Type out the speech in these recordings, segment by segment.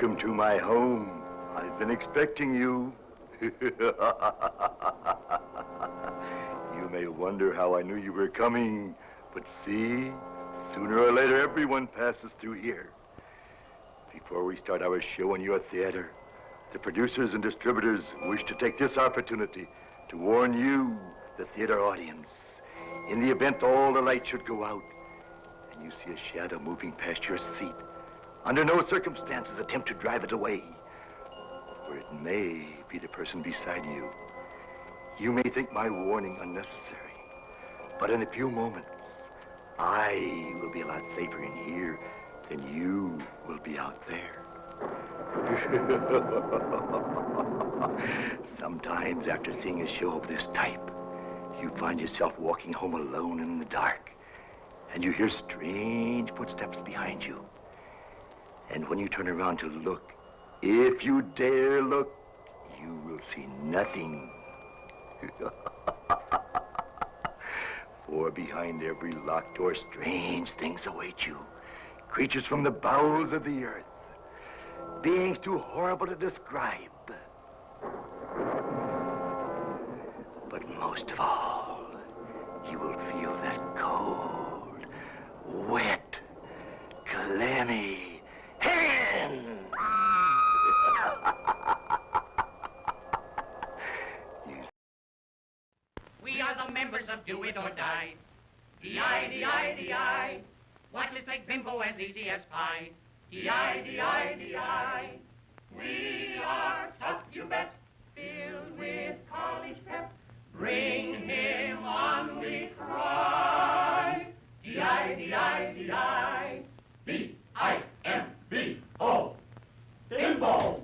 Welcome to my home. I've been expecting you. You may wonder how I knew you were coming, but see, sooner or later everyone passes through here. Before we start our show in your theater, the producers and distributors wish to take this opportunity to warn you, the theater audience, in the event all the lights should go out and you see a shadow moving past your seat, under no circumstances attempt to drive it away, for it may be the person beside you. You may think my warning unnecessary, but in a few moments, I will be a lot safer in here than you will be out there. Sometimes after seeing a show of this type, you find yourself walking home alone in the dark, and you hear strange footsteps behind you. And when you turn around to look, if you dare look, you will see nothing. For behind every locked door, strange things await you. Creatures from the bowels of the earth. Beings too horrible to describe. But most of all, you will feel that cold, wet, clammy hand. We are the members of Do It or Die. D-I, D-I, D-I. Watch us make Bimbo as easy as pie. D-I, D-I, D-I. We are tough, you bet, filled with college pep. Bring him on, we cry. D-I, D-I, D-I. B-I-M-B-O. Bimbo.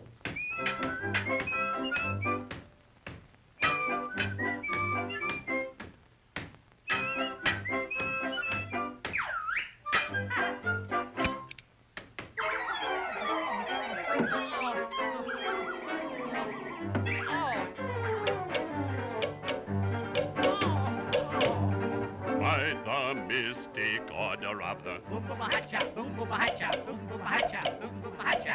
Mystic order of the Boom boom hacha, boom boom hacha, boom boom hacha, boom boom hacha.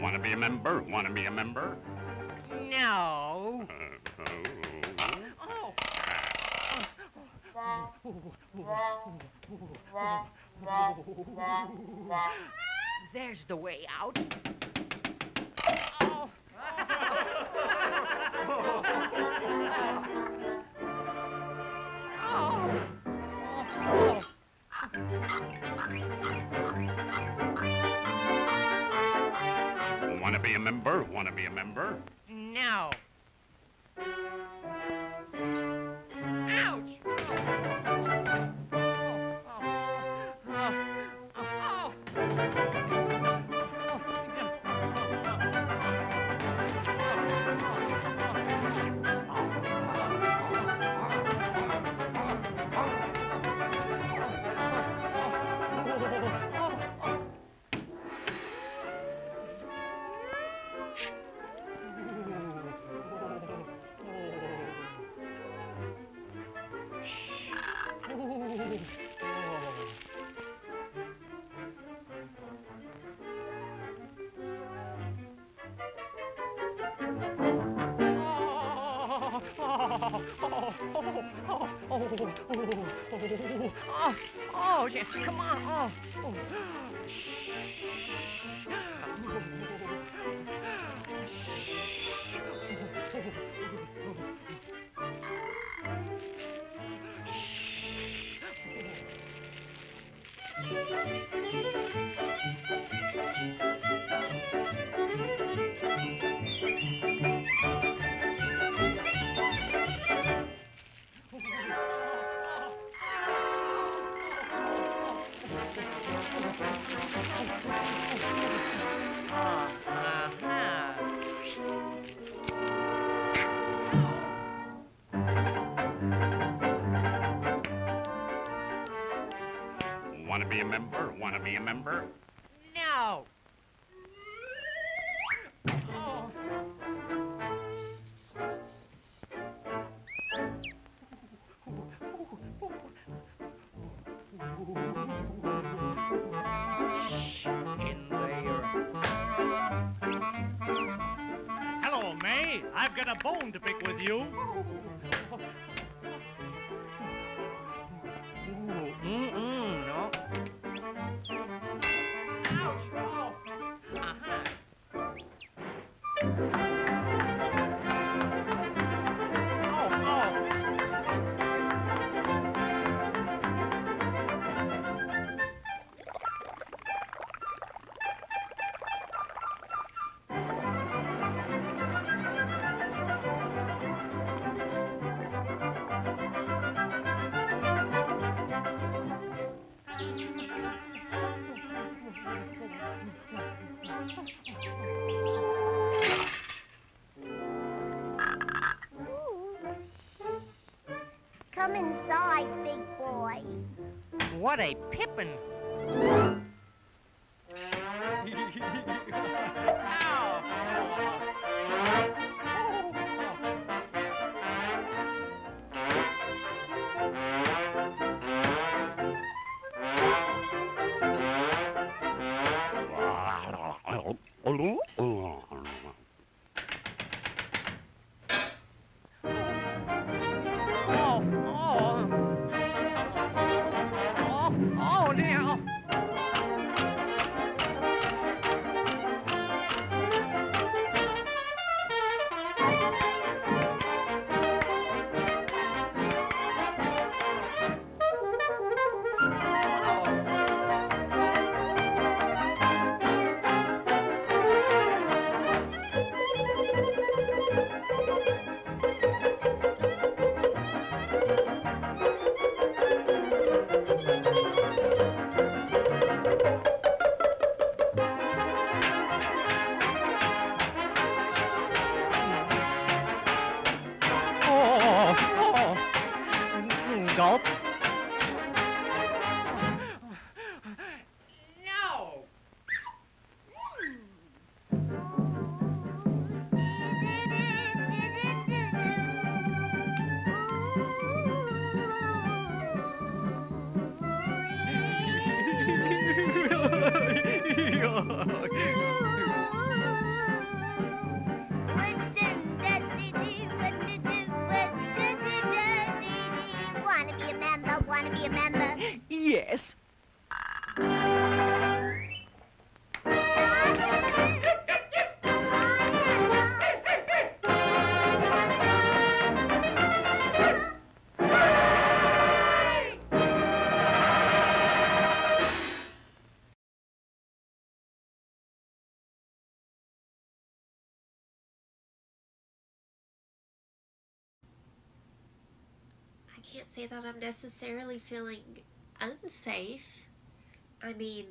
Wanna be a member? Wanna be a member? No. There's the way out. Oh. Wanna be a member? Wanna be a member? No. Ouch! Oh, yeah, come on. Oh. Wanna be a member? Wanna be a member? No. Oh. Shh. May, I've got a bone to pick with you. No. Ouch! Oh. Uh-huh. Come inside, big boy. What a pippin'. Oh, dear. Gulp. No. Wanna be a member? Yes. I can't say that I'm necessarily feeling unsafe. I mean,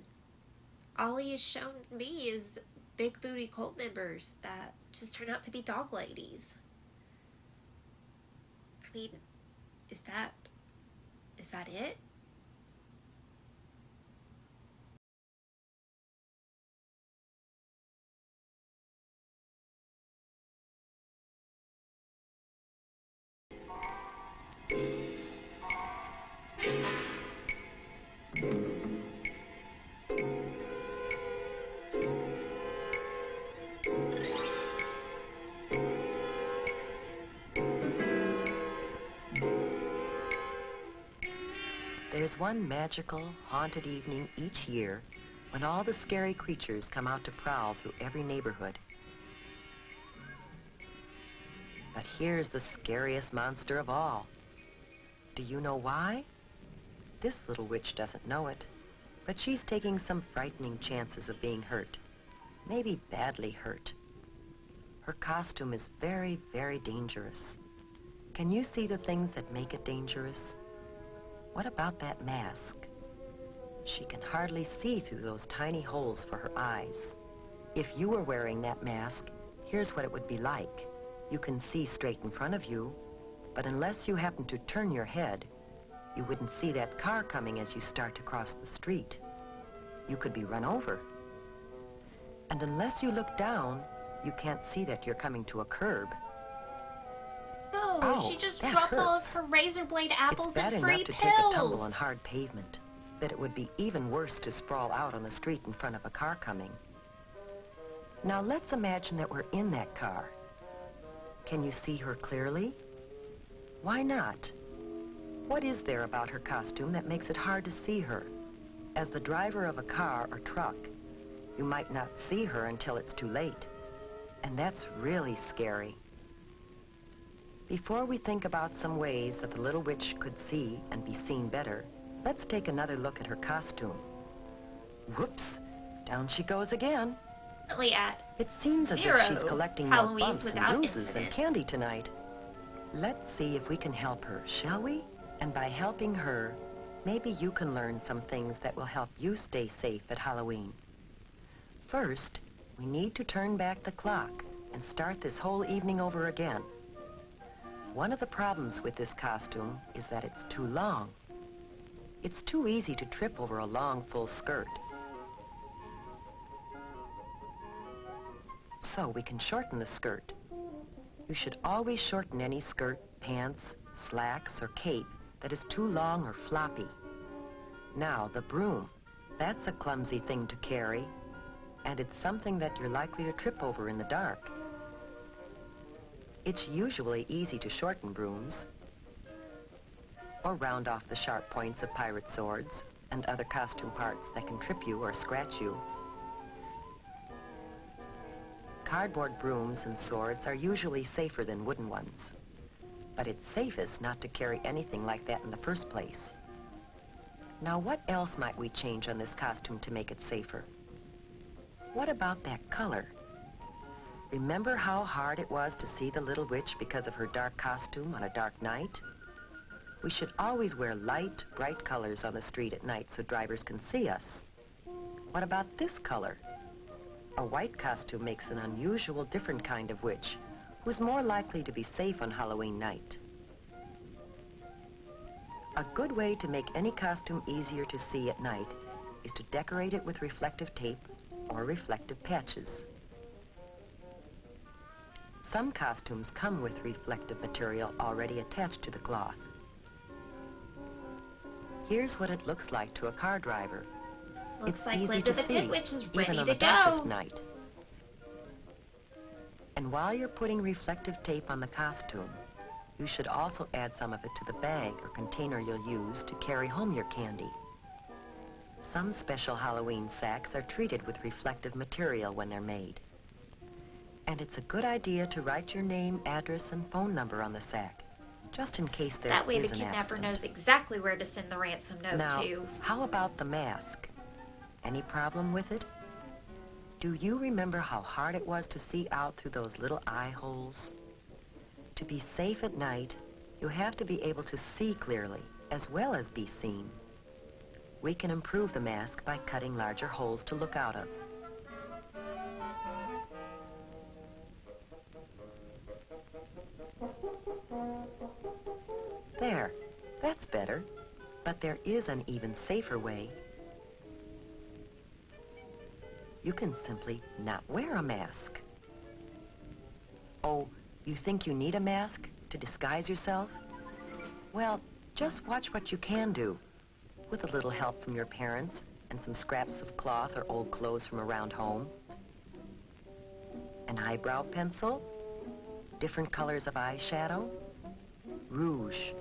all he has shown me is big booty cult members that just turn out to be dog ladies. I mean, is that it? There's one magical, haunted evening each year when all the scary creatures come out to prowl through every neighborhood. But here's the scariest monster of all. Do you know why? This little witch doesn't know it, but she's taking some frightening chances of being hurt. Maybe badly hurt. Her costume is very, very dangerous. Can you see the things that make it dangerous? What about that mask? She can hardly see through those tiny holes for her eyes. If you were wearing that mask, here's what it would be like. You can see straight in front of you, but unless you happen to turn your head, you wouldn't see that car coming as you start to cross the street. You could be run over. And unless you look down, you can't see that you're coming to a curb. No, Ow, she just that dropped all of hurts. her razor blade apples It's bad and free enough to take a tumble on pills. hard pavement, but it would be even worse to sprawl out on the street in front of a car coming. Now let's imagine that we're in that car. Can you see her clearly? Why not? What is there about her costume that makes it hard to see her? As the driver of a car or truck, you might not see her until it's too late. And that's really scary. Before we think about some ways that the little witch could see and be seen better, let's take another look at her costume. Whoops, down she goes again. At It seems as if 0 she's collecting more Halloweens bumps and without bruises than incident. candy tonight. Let's see if we can help her, shall we? And by helping her, maybe you can learn some things that will help you stay safe at Halloween. First, we need to turn back the clock and start this whole evening over again. One of the problems with this costume is that it's too long. It's too easy to trip over a long, full skirt. So we can shorten the skirt. You should always shorten any skirt, pants, slacks, or cape that is too long or floppy. Now, the broom. That's a clumsy thing to carry, and it's something that you're likely to trip over in the dark. It's usually easy to shorten brooms, or round off the sharp points of pirate swords and other costume parts that can trip you or scratch you. Cardboard brooms and swords are usually safer than wooden ones, but it's safest not to carry anything like that in the first place. Now, what else might we change on this costume to make it safer? What about that color? Remember how hard it was to see the little witch because of her dark costume on a dark night? We should always wear light, bright colors on the street at night so drivers can see us. What about this color? A white costume makes an unusual, different kind of witch who's more likely to be safe on Halloween night. A good way to make any costume easier to see at night is to decorate it with reflective tape or reflective patches. Some costumes come with reflective material already attached to the cloth. Here's what it looks like to a car driver. Looks It's like easy Linda to the Good see, Witch is even ready on to the darkest go. night. And while you're putting reflective tape on the costume, you should also add some of it to the bag or container you'll use to carry home your candy. Some special Halloween sacks are treated with reflective material when they're made. And it's a good idea to write your name, address, and phone number on the sack, just in case there That way the is an kidnapper accident. knows exactly where to send the ransom note Now, to. how about the mask? Any problem with it? Do you remember how hard it was to see out through those little eye holes? To be safe at night, you have to be able to see clearly, as well as be seen. We can improve the mask by cutting larger holes to look out of. There, that's better. But there is an even safer way. You can simply not wear a mask. Oh, you think you need a mask to disguise yourself? Well, just watch what you can do, with a little help from your parents and some scraps of cloth or old clothes from around home. An eyebrow pencil, different colors of eyeshadow, rouge,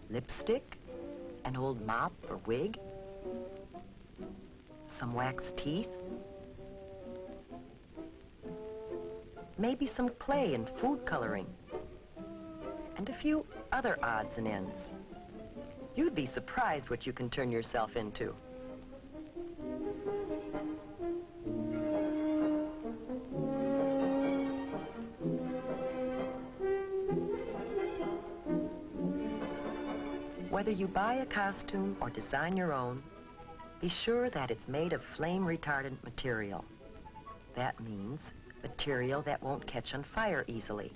lipstick, an old mop or wig, some wax teeth, maybe some clay and food coloring, and a few other odds and ends. You'd be surprised what you can turn yourself into. Whether you buy a costume or design your own, be sure that it's made of flame-retardant material. That means material that won't catch on fire easily.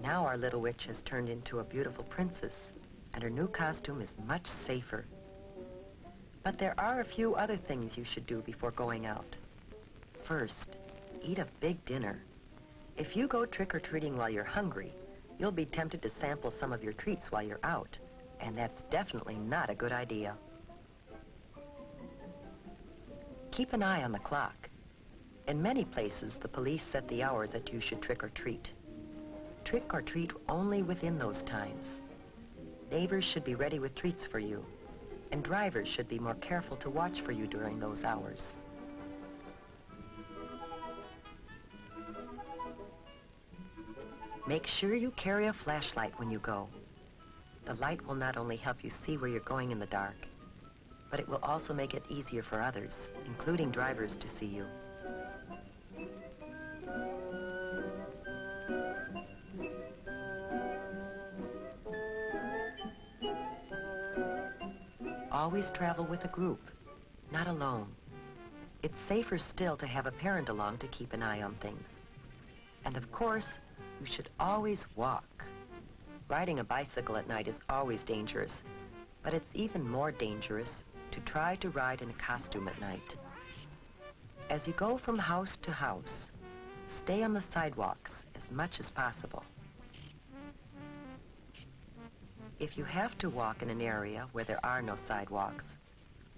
Now our little witch has turned into a beautiful princess, and her new costume is much safer. But there are a few other things you should do before going out. First, eat a big dinner. If you go trick-or-treating while you're hungry, you'll be tempted to sample some of your treats while you're out, and that's definitely not a good idea. Keep an eye on the clock. In many places, the police set the hours that you should trick or treat. Trick or treat only within those times. Neighbors should be ready with treats for you, and drivers should be more careful to watch for you during those hours. Make sure you carry a flashlight when you go. The light will not only help you see where you're going in the dark, but it will also make it easier for others, including drivers, to see you. Always travel with a group, not alone. It's safer still to have a parent along to keep an eye on things. And of course, you should always walk. Riding a bicycle at night is always dangerous, but it's even more dangerous to try to ride in a costume at night. As you go from house to house, stay on the sidewalks as much as possible. If you have to walk in an area where there are no sidewalks,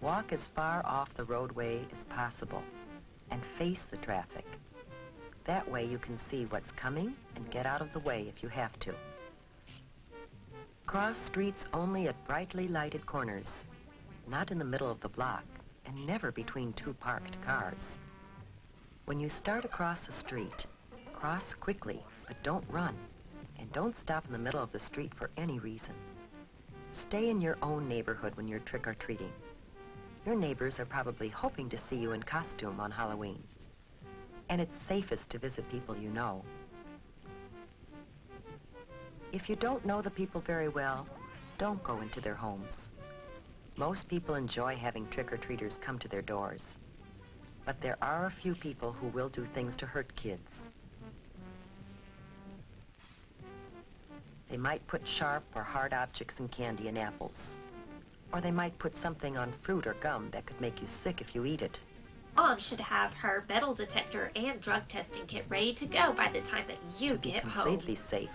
walk as far off the roadway as possible and face the traffic. That way you can see what's coming and get out of the way if you have to. Cross streets only at brightly lighted corners, not in the middle of the block, and never between two parked cars. When you start across the street, cross quickly, but don't run, and don't stop in the middle of the street for any reason. Stay in your own neighborhood when you're trick-or-treating. Your neighbors are probably hoping to see you in costume on Halloween, and it's safest to visit people you know. If you don't know the people very well, don't go into their homes. Most people enjoy having trick-or-treaters come to their doors, but there are a few people who will do things to hurt kids. They might put sharp or hard objects and candy in apples, or they might put something on fruit or gum that could make you sick if you eat it. Mom should have her metal detector and drug testing kit ready to go by the time that you get home. Completely safe.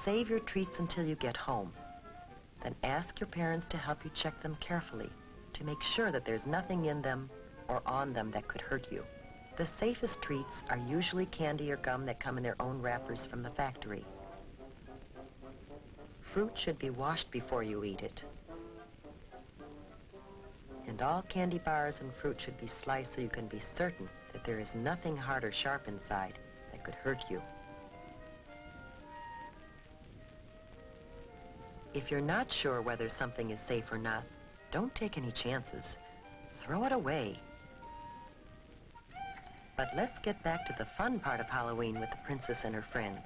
Save your treats until you get home. Then ask your parents to help you check them carefully to make sure that there's nothing in them or on them that could hurt you. The safest treats are usually candy or gum that come in their own wrappers from the factory. Fruit should be washed before you eat it. And all candy bars and fruit should be sliced so you can be certain that there is nothing hard or sharp inside that could hurt you. If you're not sure whether something is safe or not, don't take any chances. Throw it away. But let's get back to the fun part of Halloween with the princess and her friends.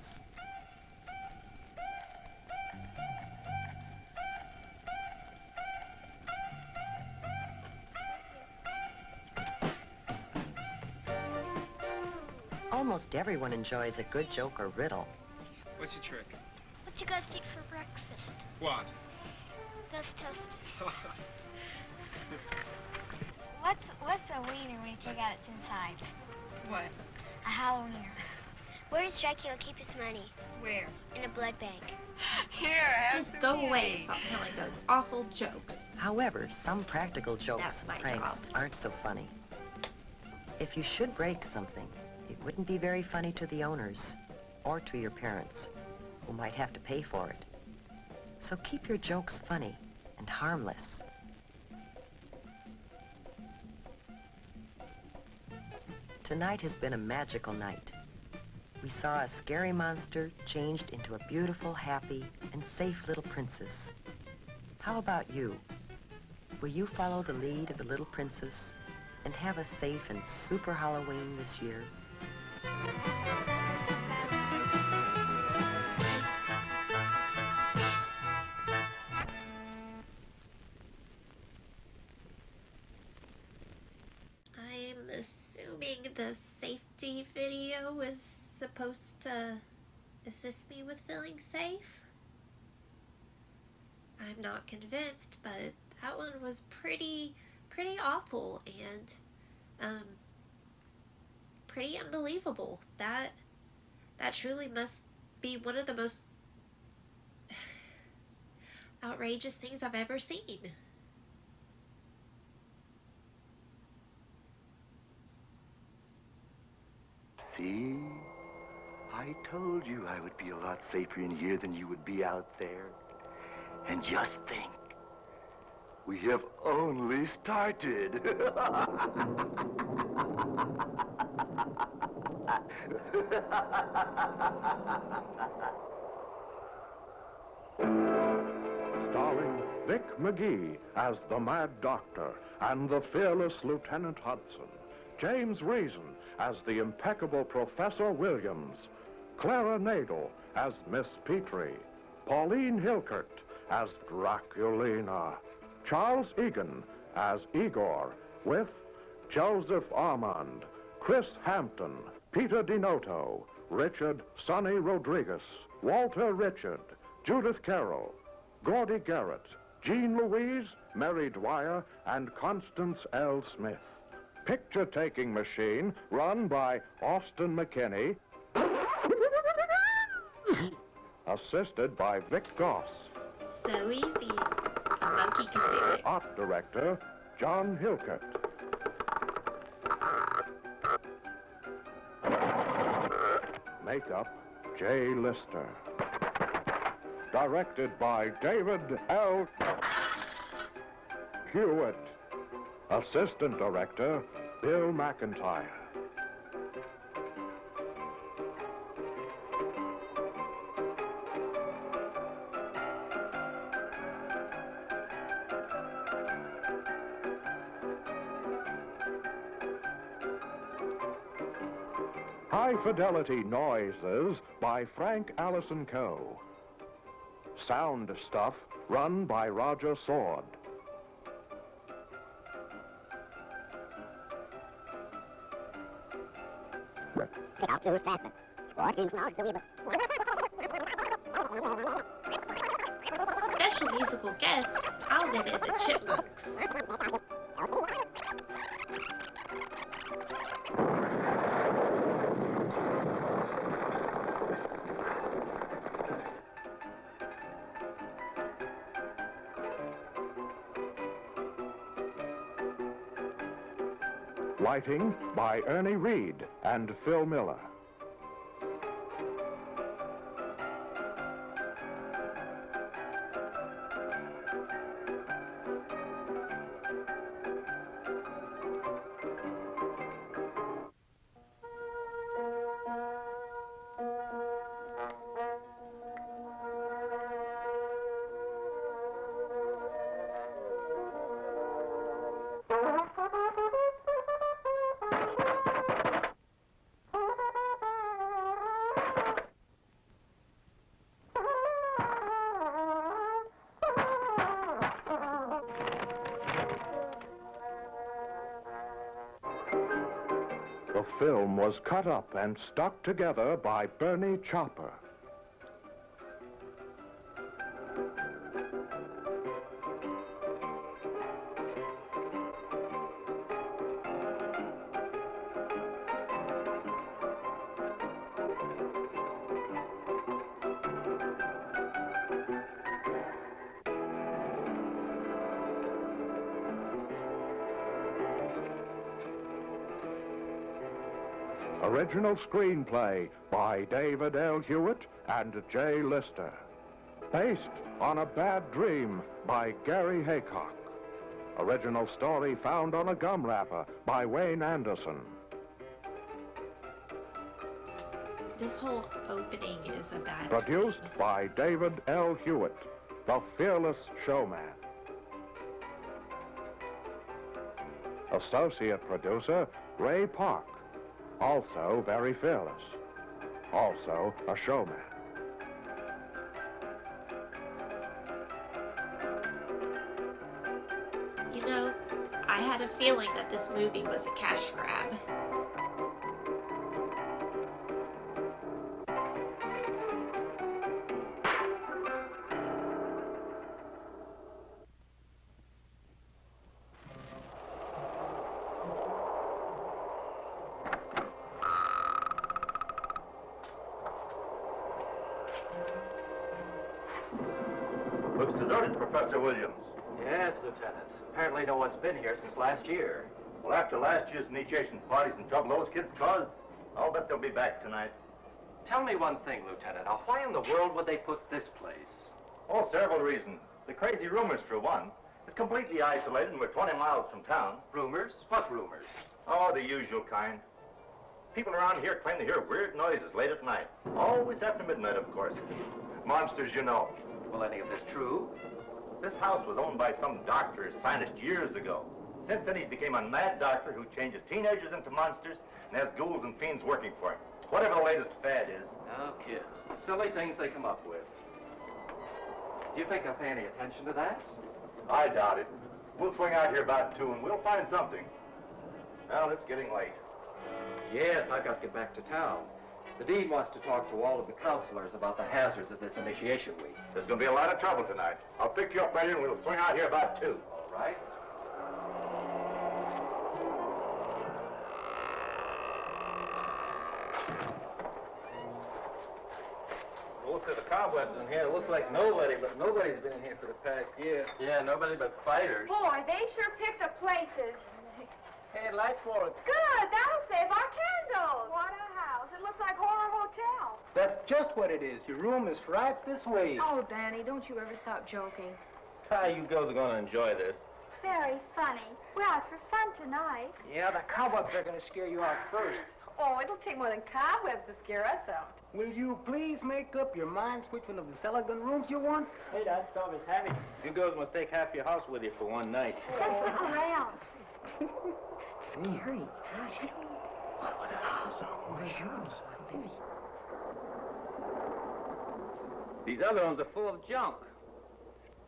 Almost everyone enjoys a good joke or riddle. What's your trick? What you guys eat for breakfast? What? Dust toasters. What's a wiener when you take out its inside? What? A Halloweener. Where does Dracula keep his money? Where? In a blood bank. Here, have Just some go candy. away and stop telling those awful jokes. However, some practical jokes That's my and pranks job. aren't so funny. If you should break something, it wouldn't be very funny to the owners or to your parents, who might have to pay for it. So keep your jokes funny and harmless. Tonight has been a magical night. We saw a scary monster changed into a beautiful, happy, and safe little princess. How about you? Will you follow the lead of the little princess and have a safe and super Halloween this year? I'm assuming the safety video is supposed to assist me with feeling safe. I'm not convinced, but that one was pretty awful and pretty unbelievable. That truly must be one of the most outrageous things I've ever seen. See? I told you I would be a lot safer in here than you would be out there. And just think, we have only started. Starring Vic McGee as the Mad Doctor and the fearless Lieutenant Hudson. James Reason as the impeccable Professor Williams. Clara Nadel as Miss Petrie. Pauline Hilkert as Draculina. Charles Egan as Igor, with Joseph Armand, Chris Hampton, Peter DeNoto, Richard Sonny Rodriguez, Walter Richard, Judith Carroll, Gordy Garrett, Jean Louise, Mary Dwyer, and Constance L. Smith. Picture-taking machine run by Austin McKinney, assisted by Vic Goss. So easy. A monkey can do it. Art director, John Hilkert. Makeup, Jay Lister. Directed by David L. Hewitt. Assistant director, Bill McIntyre. High Fidelity Noises by Frank Allison Coe. Sound stuff run by Roger Sword. Special musical guest, Alvin and the Chipmunks. Lighting by Ernie Reed and Phil Miller. The film was cut up and stuck together by Bernie Chopper. Original screenplay by David L. Hewitt and Jay Lister. Based on A Bad Dream by Gary Haycock. Original story found on a gum wrapper by Wayne Anderson. This whole opening is a bad Produced dream. by David L. Hewitt, the fearless showman. Associate producer, Ray Park. Also very fearless. Also a showman. You know, I had a feeling that this movie was a cash grab. Looks deserted, Yes, Lieutenant. Apparently no one's been here since last year. Well, after last year's initiation parties and trouble those kids caused, I'll bet they'll be back tonight. Tell me one thing, Lieutenant. Now, why in the world would they put this place? Oh, several reasons. The crazy rumors, for one. It's completely isolated and we're 20 miles from town. Rumors? What rumors? Oh, the usual kind. People around here claim to hear weird noises late at night. Always after midnight, of course. Monsters, you know. Well, any of this true? This house was owned by some doctor or scientist years ago. Since then, he became a mad doctor who changes teenagers into monsters and has ghouls and fiends working for him. Whatever the latest fad is. Oh, kids. The silly things they come up with. Do you think they'll pay any attention to that? I doubt it. We'll swing out here about 2 and we'll find something. Well, it's getting late. Yes, I've got to get back to town. The dean wants to talk to all of the counselors about the hazards of this initiation week. There's going to be a lot of trouble tonight. I'll pick you up later and we'll swing out here about 2. All right. Look at the cobwebs in here. It looks like nobody's been in here for the past year. Yeah, nobody but fighters. Boy, they sure picked the places. Hey, lights for it. Good, that'll save our candles. What a house. It looks like Horror Hotel. That's just what it is. Your room is right this way. Oh, Danny, don't you ever stop joking. Ah, you girls are going to enjoy this. Very funny. We're out for fun tonight. Yeah, the cobwebs are going to scare you out first. Oh, it'll take more than cobwebs to scare us out. Will you please make up your minds which one of the cellar gun rooms you want? Hey, that stuff is heavy. You girls must take half your house with you for one night. Let's look around. Scary. Gosh, I don't know. These other ones are full of junk.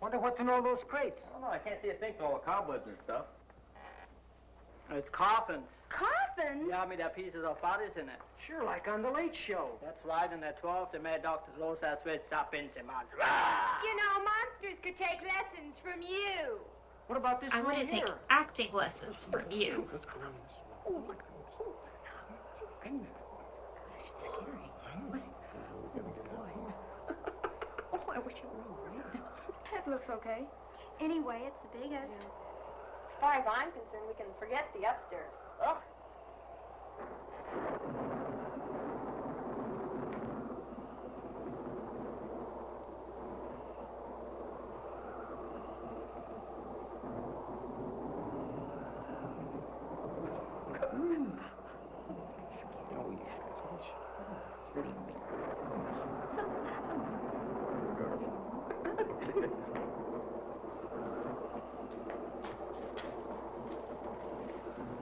Wonder what's in all those crates. Oh, no, I can't see a thing for all the cobwebs and stuff. It's coffins. Coffins? Yeah, I mean, there are pieces of bodies in it. Sure, like on the Late Show. That's right, and there are 12 the mad doctors Los Azue's Sapins and Monsters. You know, monsters could take lessons from you. What about this I room wouldn't here? take acting lessons from you. Let's go around this room. Oh, look. Oh, I wish it were all right. That looks okay. Anyway, it's the biggest. As far as I'm concerned, we can forget the upstairs. Ugh.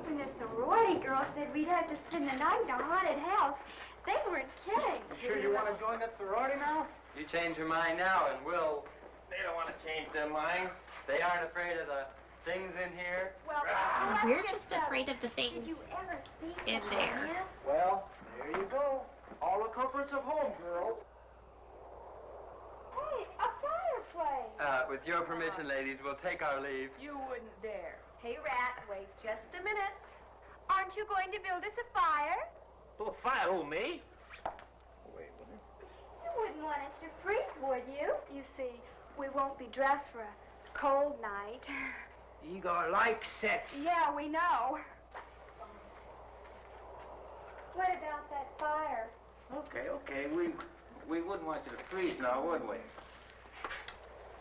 When the sorority girls said we'd have to spend the night in a haunted house, they weren't kidding. Sure you want to join that sorority now? You change your mind now, and they don't want to change their minds. They aren't afraid of the things in here. Well, We're just afraid of the things in there. Well, there you go. All the comforts of home, girl. Hey, a fireplace. With your permission, ladies, we'll take our leave. You wouldn't dare. Hey, Rat, wait just a minute. Aren't you going to build us a fire? Oh, fire, oh, me? You wouldn't want us to freeze, would you? You see, we won't be dressed for a cold night. Igor likes sex. Yeah, we know. What about that fire? Okay. We wouldn't want you to freeze now, would we?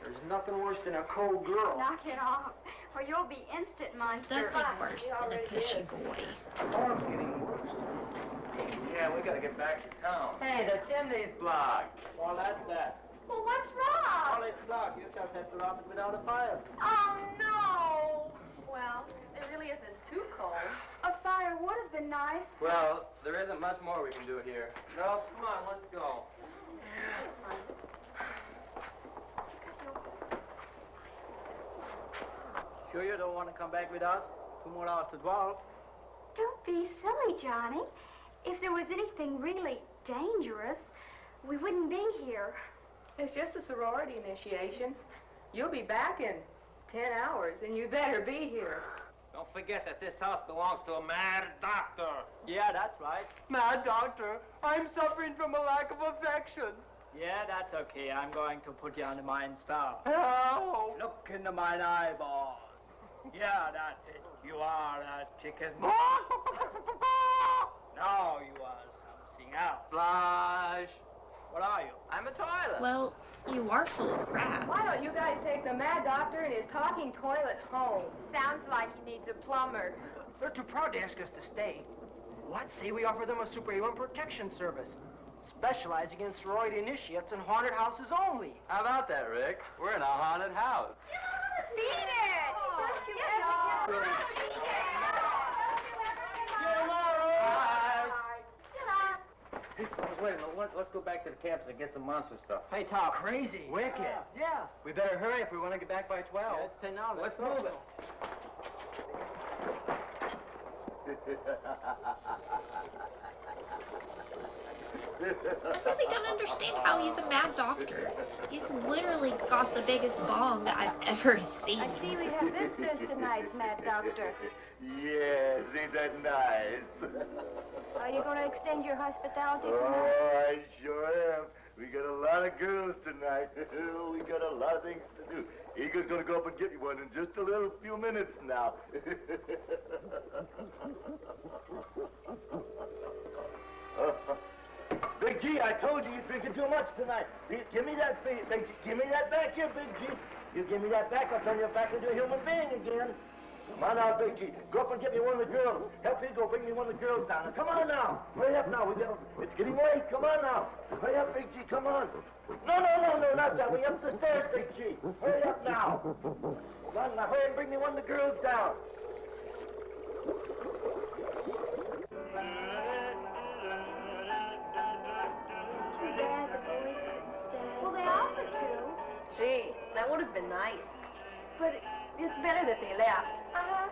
There's nothing worse than a cold girl. Knock it off, or you'll be instant monster. Nothing worse than a pushy boy. Storm's getting worse. Yeah, we gotta get back to town. Hey, the chimney's blocked. Well, that's that. Well, what's wrong? Well, it's blocked. You just have to run it without a fire. Oh, no. Well, it really isn't too cold. A fire would have been nice. Well, there isn't much more we can do here. No, come on, let's go. Sure you don't want to come back with us? 2 more hours to 12. Don't be silly, Johnny. If there was anything really dangerous, we wouldn't be here. It's just a sorority initiation. You'll be back in 10 hours, and you better be here. Don't forget that this house belongs to a mad doctor. Yeah, that's right. Mad doctor, I'm suffering from a lack of affection. Yeah, that's okay. I'm going to put you under my spell. Oh! Look into my eyeballs. Yeah, that's it. You are a chicken. Now you are something else. Flush. What are you? I'm a toilet. Well, you are full of crap. Why don't you guys take the mad doctor and his talking toilet home? Sounds like he needs a plumber. They're too proud to ask us to stay. What say we offer them a superhuman protection service, specializing in sorority initiates and haunted houses only? How about that, Rick? We're in a haunted house. Beat it! Don't you ever Hey, wait a minute. Let's go back to the campus and get some monster stuff. Hey, Tom. Crazy. Wicked. Yeah. We better hurry if we want to get back by 12. Yeah, it's 10 now. Let's move it. I really don't understand how he's a mad doctor. He's literally got the biggest bong I've ever seen. I see we have visitors tonight, Mad Doctor. Yes, ain't that nice? Are you going to extend your hospitality tonight? Oh, I sure am. We got a lot of girls tonight. We got a lot of things to do. Eagle's gonna go up and get me one in just a little few minutes now. Big G, I told you you're drinking too much tonight. Give me that, Big G. Give me that back here, Big G. You give me that back, I'll turn you back into a human being again. Come on now, Big G. Go up and get me one of the girls. Help me go bring me one of the girls down. Now, come on now. Hurry up now. It's getting late. Come on now. Hurry up, Big G. Come on. No, not that way. Up the stairs, Big G. Hurry up now. Come on now. Hurry and bring me one of the girls down. Too bad the boys couldn't stay. Well, they offered to. Gee, that would have been nice. But it's better that they left. Uh-huh.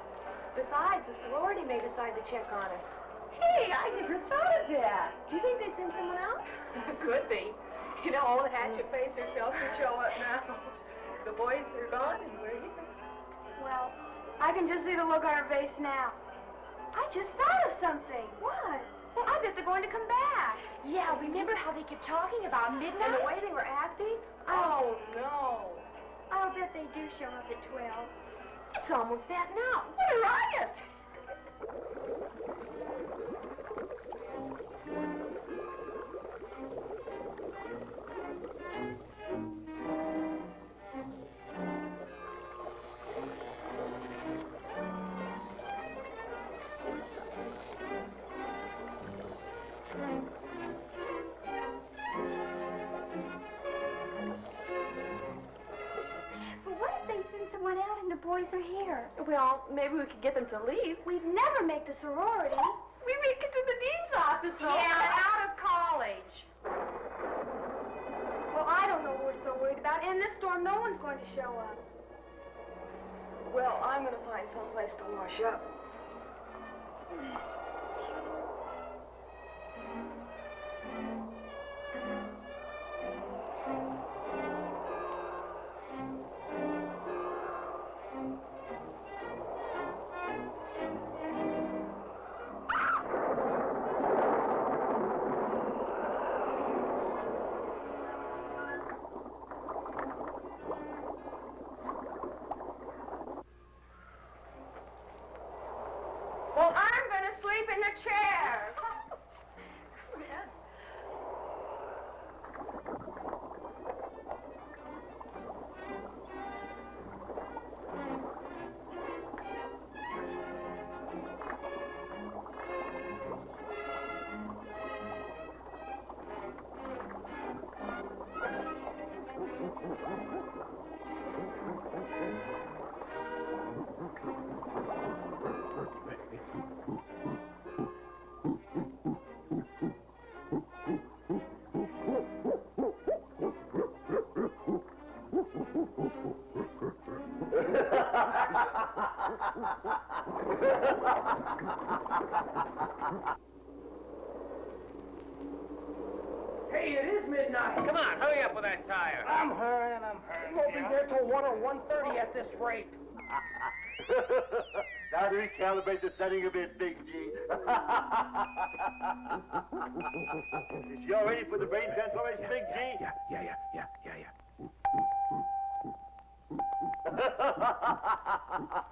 Besides, the sorority may decide to check on us. Hey, I never thought of that. Do you think they'd send someone out? Could be. You know, old Hatchet-Face herself could show up now. The boys are gone and we're here. Well, I can just see the look on her face now. I just thought of something. What? Well, I bet they're going to come back. Yeah, remember how they kept talking about midnight? And the way they were acting? Oh, no. I'll bet they do show up at 12. It's almost that now. What a riot! But what if they send someone out and the boys are here? Well, maybe we could get them to leave. We'd never make the sorority. We make it to the dean's office, though. Yeah, out of college. Well, I don't know what we're so worried about. In this storm, no one's going to show up. Well, I'm going to find someplace to wash up. Well, I'm going to sleep in the chair. Hey, it is midnight. Come on, hurry up with that tire. I'm hurrying. Won't be there till 1 or 1:30 at this rate. Now to recalibrate the setting a bit, Big G. Is she all ready for the brain transformation, Big G? Yeah.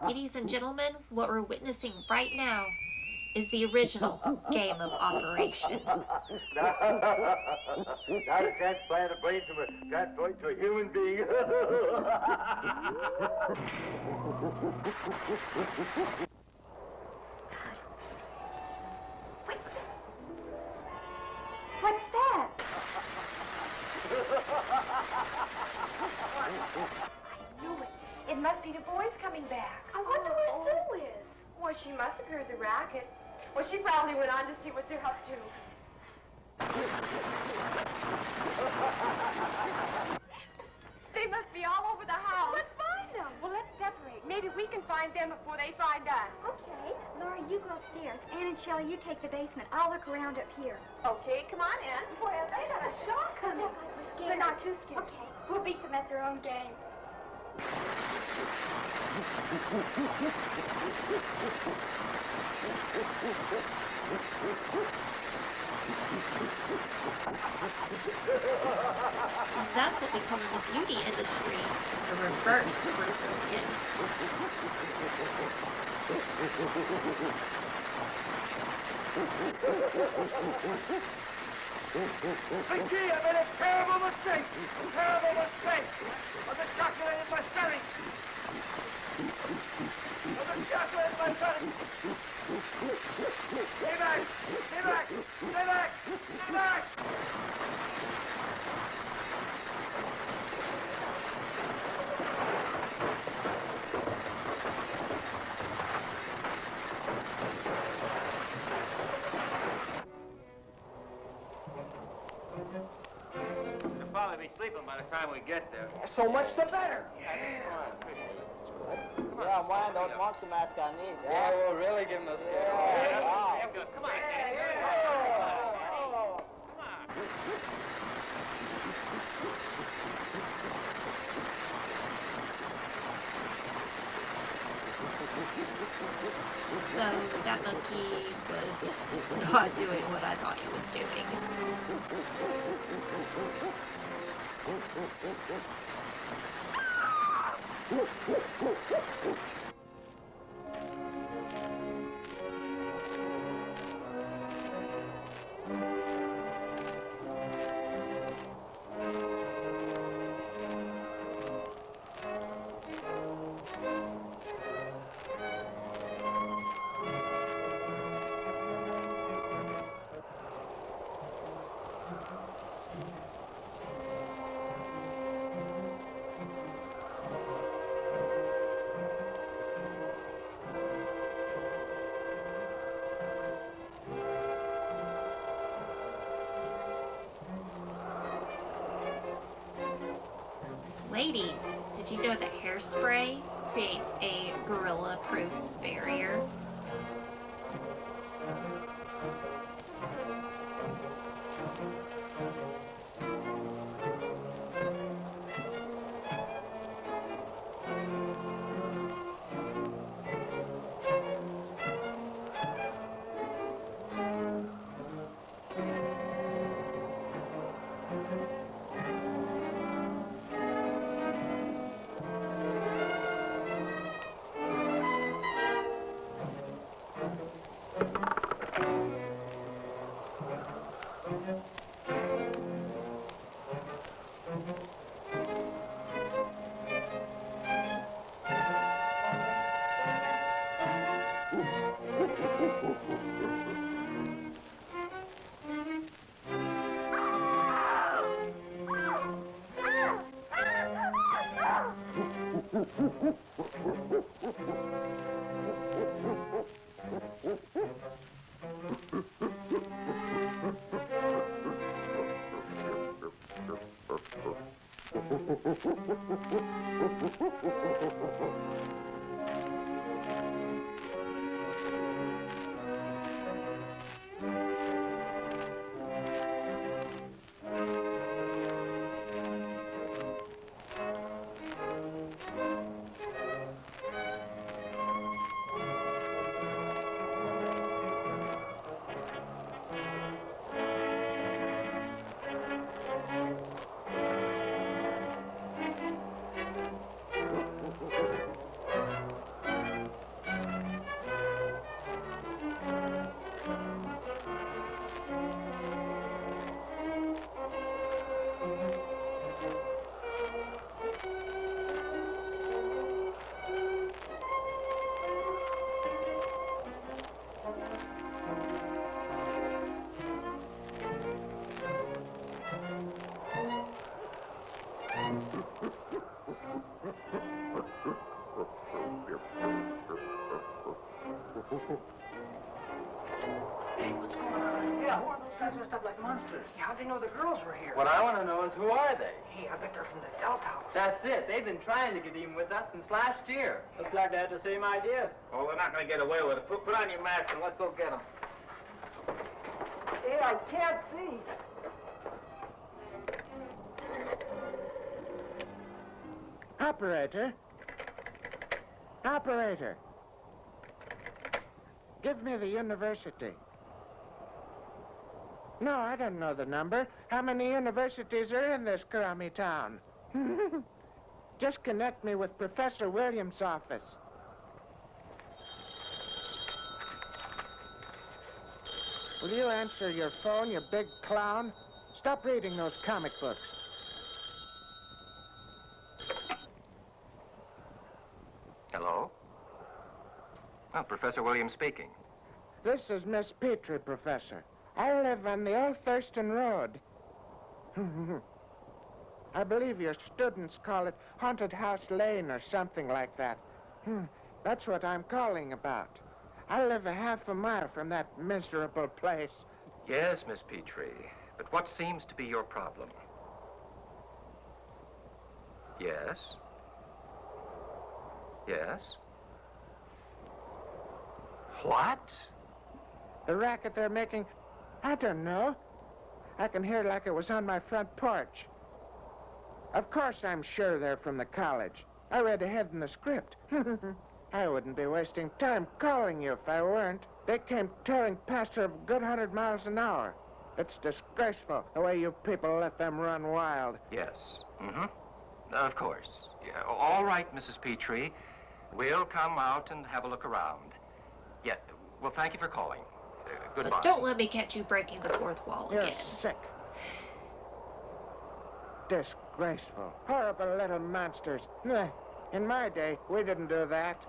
Ladies and gentlemen, what we're witnessing right now is the original game of operation. Now to transplant a brain from a transformed to a human being. What's that? I knew it. It must be the boys coming back. I wonder where Sue is. Well, she must have heard the racket. Well, she probably went on to see what they're up to. They must be all over the house. Let's find them. Well, let's separate. Maybe we can find them before they find us. Okay. Laura, you go upstairs. Ann and Shelley, you take the basement. I'll look around up here. Okay, come on, Ann. Boy, they got a shock coming. They're not too scared. Okay. We'll beat them at their own game. And that's what we call in the beauty industry a reverse Brazilian. Big G, I made a terrible mistake! Terrible mistake! Of the chocolate in my stomach! Of the chocolate in my stomach! Stay back! Stay back! Stay back! Stay back! They'll probably be sleeping by the time we get there. So much the better. Yeah, mine don't want to mask on these. Yeah, we'll really give them a scare. Yeah. Wow. Come on, Daddy. So that monkey was not doing what I thought he was doing. Ladies, did you know that hairspray creates a gorilla-proof barrier? Hey, what's going on? Yeah, who are those guys dressed up like monsters? Yeah, how'd they know the girls were here? What I want to know is, who are they? Hey, I bet they're from the Delta House. That's it. They've been trying to get even with us since last year. Looks like they had the same idea. Oh, they're not going to get away with it. Put on your mask and let's go get them. Hey, I can't see. Operator. Operator. Give me the university. No, I don't know the number. How many universities are in this crummy town? Just connect me with Professor Williams' office. Will you answer your phone, you big clown? Stop reading those comic books. Hello? Oh, Professor Williams speaking. This is Miss Petrie, Professor. I live on the Old Thurston Road. I believe your students call it Haunted House Lane or something like that. That's what I'm calling about. I live a half a mile from that miserable place. Yes, Miss Petrie. But what seems to be your problem? Yes? Yes? What? The racket they're making, I don't know. I can hear like it was on my front porch. Of course I'm sure they're from the college. I read ahead in the script. I wouldn't be wasting time calling you if I weren't. They came tearing past her a good 100 miles an hour. It's disgraceful, the way you people let them run wild. Yes. Of course. Yeah. All right, Mrs. Petrie. We'll come out and have a look around. Yeah. Well, thank you for calling. Goodbye. But don't let me catch you breaking the fourth wall You're again. sick. Disgraceful. Horrible little monsters. In my day, we didn't do that.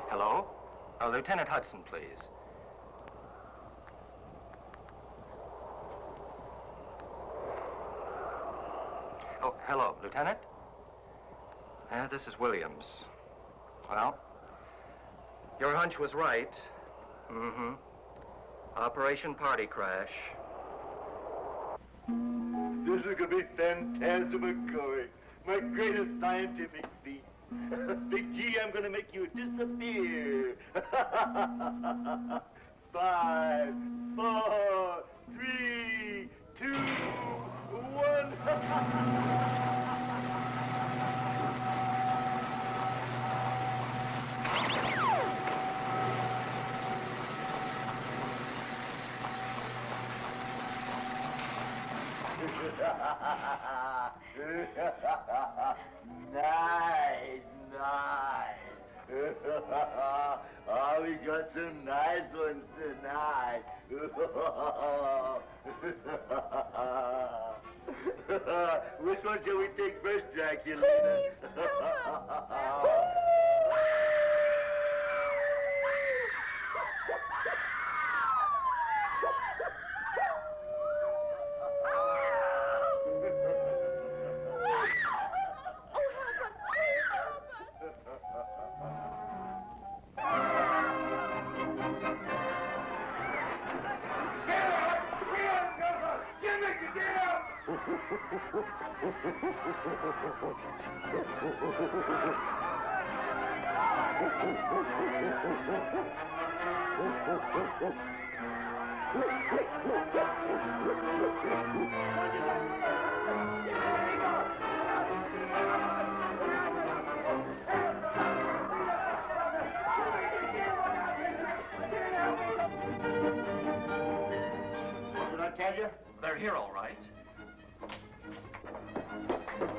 Hello? Lieutenant Hudson, please. Oh, hello, Lieutenant? This is Williams. Well, your hunch was right. Operation Party Crash. This is gonna be phantasmagoric. My greatest scientific feat. Big G, I'm gonna make you disappear. 5, 4, 3, 2, 1. Nice. Oh, we got some nice ones tonight. Which one shall we take first, Dracula? Please, What did I tell you? They're here, all right.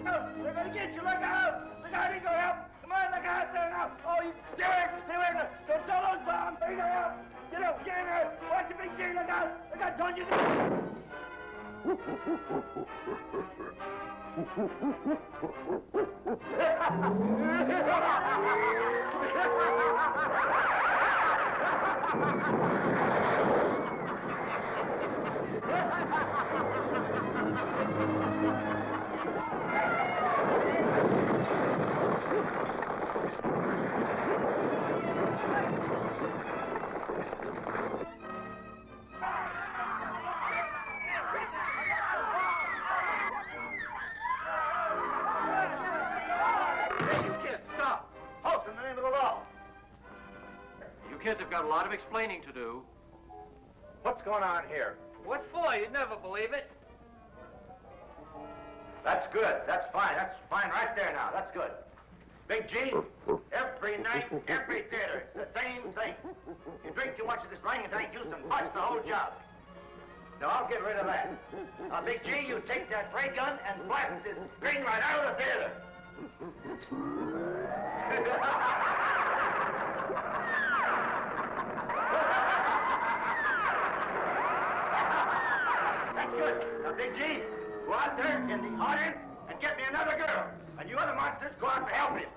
They're going to get you. Look out. Look out. He go help. Come on, look out there now. Oh, you stay away. Stay away. Don't tell those bombs. There you go help. Get up. Get in there. Watch the big G. Look out. Look out. Don't you... Kids have got a lot of explaining to do. What's going on here? What for? You'd never believe it. That's good. That's fine. That's fine right there now. That's good. Big G, every night, every theater, it's the same thing. You drink too much of this orangutan juice and botch the whole job. Now, I'll get rid of that. Now, Big G, you take that ray gun and blast this thing right out of the theater. That's good. Now, Big G, go out there in the audience and get me another girl. And you other monsters, go out and help him.